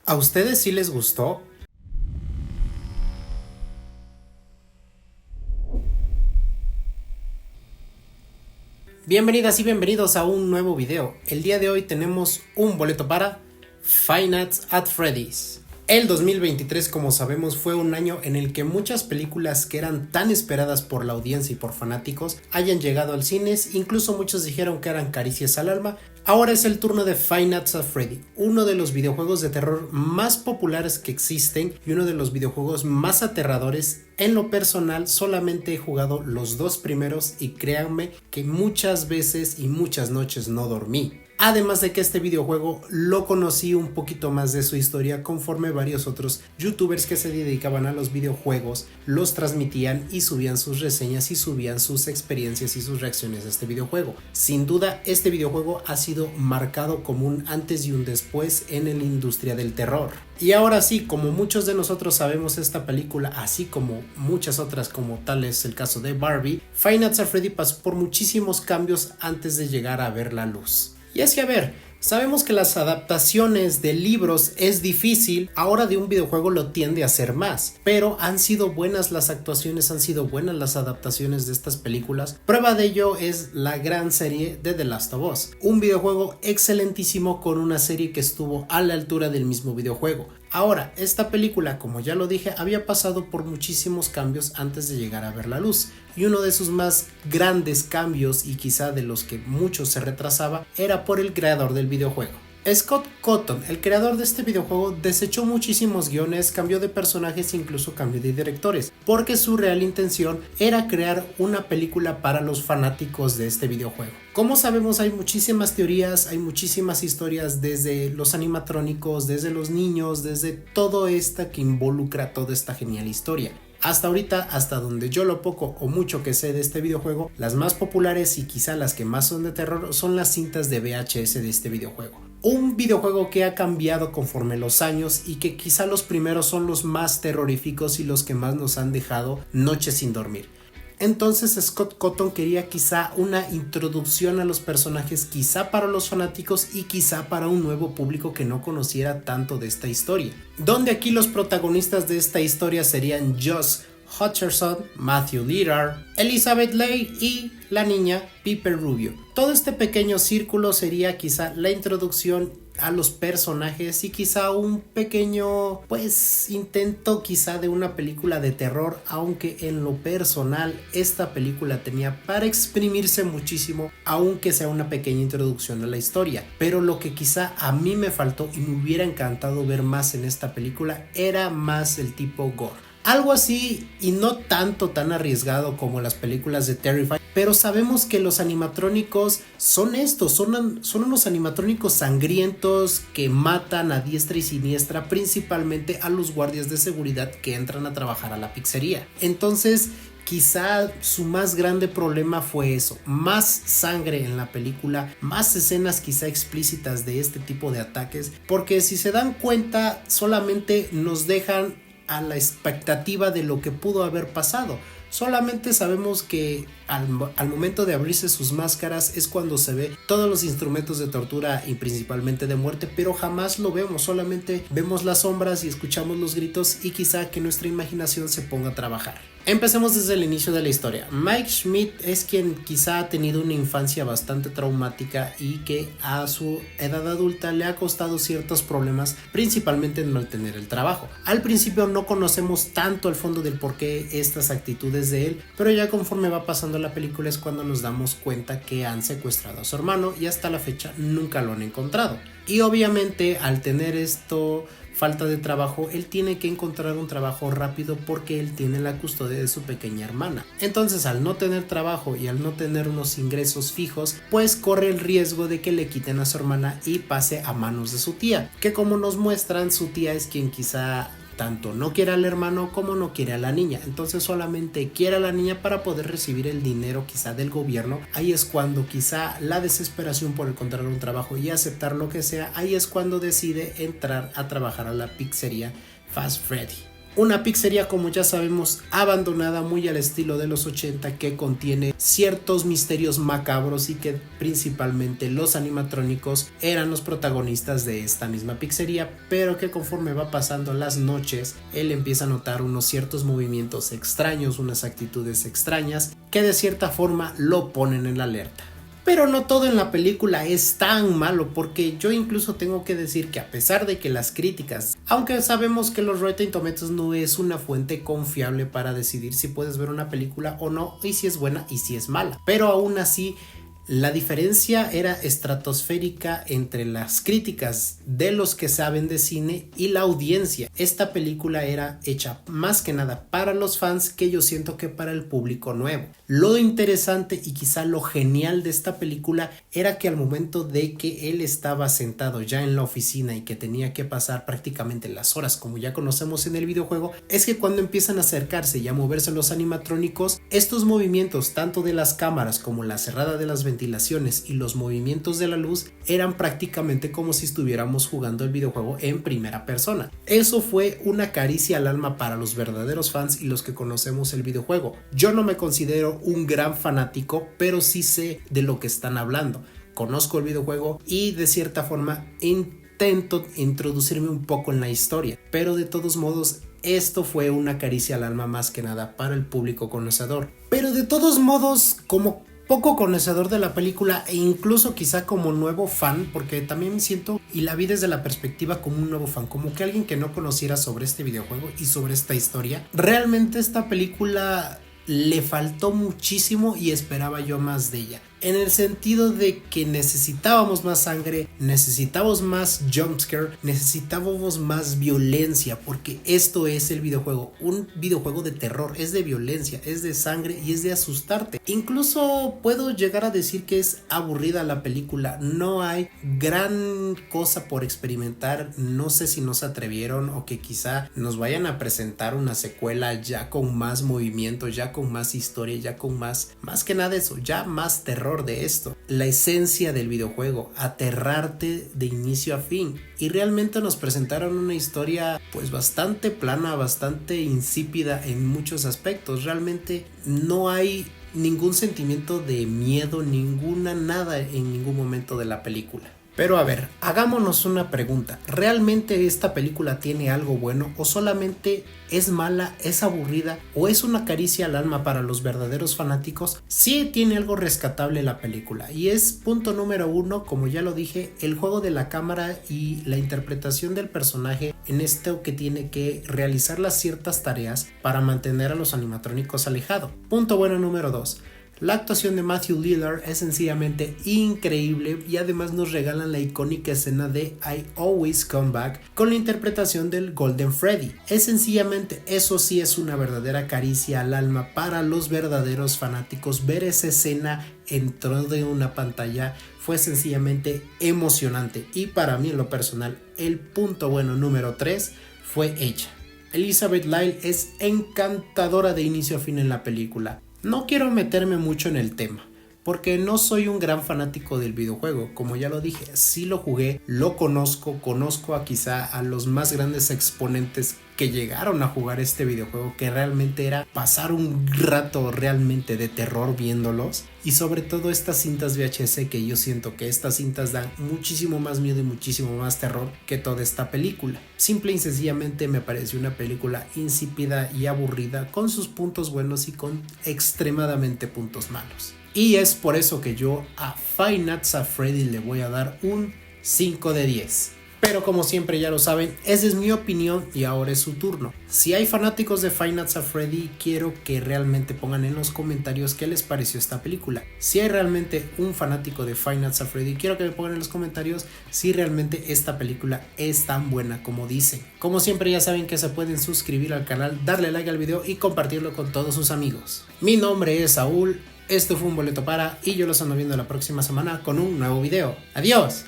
¿A ustedes sí les gustó? Bienvenidas y bienvenidos a un nuevo video. El día de hoy tenemos un boleto para Five Nights at Freddy's. El 2023, como sabemos, fue un año en el que muchas películas que eran tan esperadas por la audiencia y por fanáticos hayan llegado al cine, incluso muchos dijeron que eran caricias al alma. Ahora es el turno de Five Nights at Freddy, uno de los videojuegos de terror más populares que existen y uno de los videojuegos más aterradores. En lo personal, solamente he jugado los dos primeros y créanme que muchas veces y muchas noches no dormí. Además de que este videojuego lo conocí un poquito más de su historia conforme varios otros youtubers que se dedicaban a los videojuegos los transmitían y subían sus reseñas y subían sus experiencias y sus reacciones a este videojuego. Sin duda, este videojuego ha sido marcado como un antes y un después en la industria del terror. Y ahora sí, como muchos de nosotros sabemos esta película, así como muchas otras como tal es el caso de Barbie, Five Nights at Freddy pasó por muchísimos cambios antes de llegar a ver la luz. Y es que sabemos que las adaptaciones de libros es difícil, ahora de un videojuego lo tiende a ser más, pero han sido buenas las actuaciones, han sido buenas las adaptaciones de estas películas. Prueba de ello es la gran serie de The Last of Us, un videojuego excelentísimo con una serie que estuvo a la altura del mismo videojuego. Ahora, esta película, como ya lo dije, había pasado por muchísimos cambios antes de llegar a ver la luz, y uno de sus más grandes cambios, y quizá de los que mucho se retrasaba, era por el creador del videojuego. Scott Cawthon, el creador de este videojuego, desechó muchísimos guiones, cambió de personajes e incluso cambió de directores, porque su real intención era crear una película para los fanáticos de este videojuego. Como sabemos, hay muchísimas teorías, hay muchísimas historias, desde los animatrónicos, desde los niños, desde todo esto que involucra toda esta genial historia. Hasta ahorita, hasta donde yo lo poco o mucho que sé de este videojuego, las más populares y quizá las que más son de terror son las cintas de VHS de este videojuego. Un videojuego que ha cambiado conforme los años y que quizá los primeros son los más terroríficos y los que más nos han dejado noches sin dormir. Entonces Scott Cawthon quería quizá una introducción a los personajes, quizá para los fanáticos y quizá para un nuevo público que no conociera tanto de esta historia. Donde aquí los protagonistas de esta historia serían Josh Hutcherson, Matthew Lillard, Elizabeth Leigh y la niña Piper Rubio. Todo este pequeño círculo sería quizá la introducción a los personajes y quizá un pequeño intento quizá de una película de terror, aunque en lo personal esta película tenía para exprimirse muchísimo, aunque sea una pequeña introducción a la historia. Pero lo que quizá a mí me faltó y me hubiera encantado ver más en esta película era más el tipo gore. Algo así y no tanto tan arriesgado como las películas de Terrifier, pero sabemos que los animatrónicos son estos, son unos animatrónicos sangrientos que matan a diestra y siniestra, principalmente a los guardias de seguridad que entran a trabajar a la pizzería. Entonces, quizá su más grande problema fue eso, más sangre en la película, más escenas quizá explícitas de este tipo de ataques, porque si se dan cuenta solamente nos dejan a la expectativa de lo que pudo haber pasado. Solamente sabemos que al momento de abrirse sus máscaras es cuando se ve todos los instrumentos de tortura y principalmente de muerte, pero jamás lo vemos, solamente vemos las sombras y escuchamos los gritos y quizá que nuestra imaginación se ponga a trabajar. Empecemos desde el inicio de la historia. Mike Schmidt es quien quizá ha tenido una infancia bastante traumática y que a su edad adulta le ha costado ciertos problemas, principalmente en mantener el trabajo. Al principio no conocemos tanto el fondo del por qué estas actitudes de él, pero ya conforme va pasando la película es cuando nos damos cuenta que han secuestrado a su hermano y hasta la fecha nunca lo han encontrado. Y obviamente al tener falta de trabajo, él tiene que encontrar un trabajo rápido porque él tiene la custodia de su pequeña hermana. Entonces, al no tener trabajo y al no tener unos ingresos fijos, pues corre el riesgo de que le quiten a su hermana y pase a manos de su tía, que como nos muestran, su tía es quien quizá tanto no quiere al hermano como no quiere a la niña, entonces solamente quiere a la niña para poder recibir el dinero quizá del gobierno. Ahí es cuando quizá la desesperación por encontrar un trabajo y aceptar lo que sea, ahí es cuando decide entrar a trabajar a la pizzería Fast Freddy. Una pizzería, como ya sabemos, abandonada, muy al estilo de los 80, que contiene ciertos misterios macabros y que principalmente los animatrónicos eran los protagonistas de esta misma pizzería, pero que conforme va pasando las noches, él empieza a notar unos ciertos movimientos extraños, unas actitudes extrañas que de cierta forma lo ponen en la alerta. Pero no todo en la película es tan malo, porque yo incluso tengo que decir que a pesar de que las críticas, aunque sabemos que los Rotten Tomatoes no es una fuente confiable para decidir si puedes ver una película o no, y si es buena y si es mala, pero aún así la diferencia era estratosférica entre las críticas de los que saben de cine y la audiencia. Esta película era hecha más que nada para los fans, que yo siento que para el público nuevo. Lo interesante y quizá lo genial de esta película era que al momento de que él estaba sentado ya en la oficina y que tenía que pasar prácticamente las horas como ya conocemos en el videojuego, es que cuando empiezan a acercarse y a moverse los animatrónicos, estos movimientos tanto de las cámaras como la cerrada de las ventilaciones y los movimientos de la luz eran prácticamente como si estuviéramos jugando el videojuego en primera persona. Eso fue una caricia al alma para los verdaderos fans y los que conocemos el videojuego. Yo no me considero un gran fanático, pero sí sé de lo que están hablando. Conozco el videojuego y de cierta forma intento introducirme un poco en la historia, pero de todos modos esto fue una caricia al alma más que nada para el público conocedor. Pero de todos modos, como poco conocedor de la película e incluso quizá como nuevo fan, porque también me siento y la vi desde la perspectiva como un nuevo fan, como que alguien que no conociera sobre este videojuego y sobre esta historia, realmente esta película le faltó muchísimo y esperaba yo más de ella, en el sentido de que necesitábamos más sangre, necesitábamos más jumpscare, necesitábamos más violencia, porque esto es el videojuego, un videojuego de terror, es de violencia, es de sangre y es de asustarte. Incluso puedo llegar a decir que es aburrida la película, no hay gran cosa por experimentar, no sé si no se atrevieron o que quizá nos vayan a presentar una secuela ya con más movimiento, ya con más historia, ya con más que nada eso, ya más terror de esto, la esencia del videojuego, aterrarte de inicio a fin, y realmente nos presentaron una historia pues bastante plana, bastante insípida en muchos aspectos. Realmente no hay ningún sentimiento de miedo, nada en ningún momento de la película. Pero a ver, hagámonos una pregunta, ¿realmente esta película tiene algo bueno o solamente es mala, es aburrida o es una caricia al alma para los verdaderos fanáticos? Sí tiene algo rescatable la película y es punto número 1, como ya lo dije, el juego de la cámara y la interpretación del personaje en esto que tiene que realizar las ciertas tareas para mantener a los animatrónicos alejados. Punto bueno número 2. La actuación de Matthew Lillard es sencillamente increíble y además nos regalan la icónica escena de I Always Come Back con la interpretación del Golden Freddy. Es sencillamente, eso sí es una verdadera caricia al alma para los verdaderos fanáticos. Ver esa escena dentro de una pantalla fue sencillamente emocionante y para mí en lo personal el punto bueno número 3 fue ella. Elizabeth Lyle es encantadora de inicio a fin en la película. No quiero meterme mucho en el tema, porque no soy un gran fanático del videojuego, como ya lo dije, sí lo jugué, lo conozco a quizá a los más grandes exponentes que llegaron a jugar este videojuego, que realmente era pasar un rato realmente de terror viéndolos, y sobre todo estas cintas VHS, que yo siento que estas cintas dan muchísimo más miedo y muchísimo más terror que toda esta película. Simple y sencillamente me pareció una película insípida y aburrida, con sus puntos buenos y con extremadamente puntos malos. Y es por eso que yo a Five Nights at Freddy's le voy a dar un 5 de 10. Pero como siempre ya lo saben, esa es mi opinión y ahora es su turno. Si hay fanáticos de Five Nights at Freddy, quiero que realmente pongan en los comentarios qué les pareció esta película. Si hay realmente un fanático de Five Nights at Freddy, quiero que me pongan en los comentarios si realmente esta película es tan buena como dicen. Como siempre ya saben que se pueden suscribir al canal, darle like al video y compartirlo con todos sus amigos. Mi nombre es Saúl. Esto fue un boleto para y yo los ando viendo la próxima semana con un nuevo video. ¡Adiós!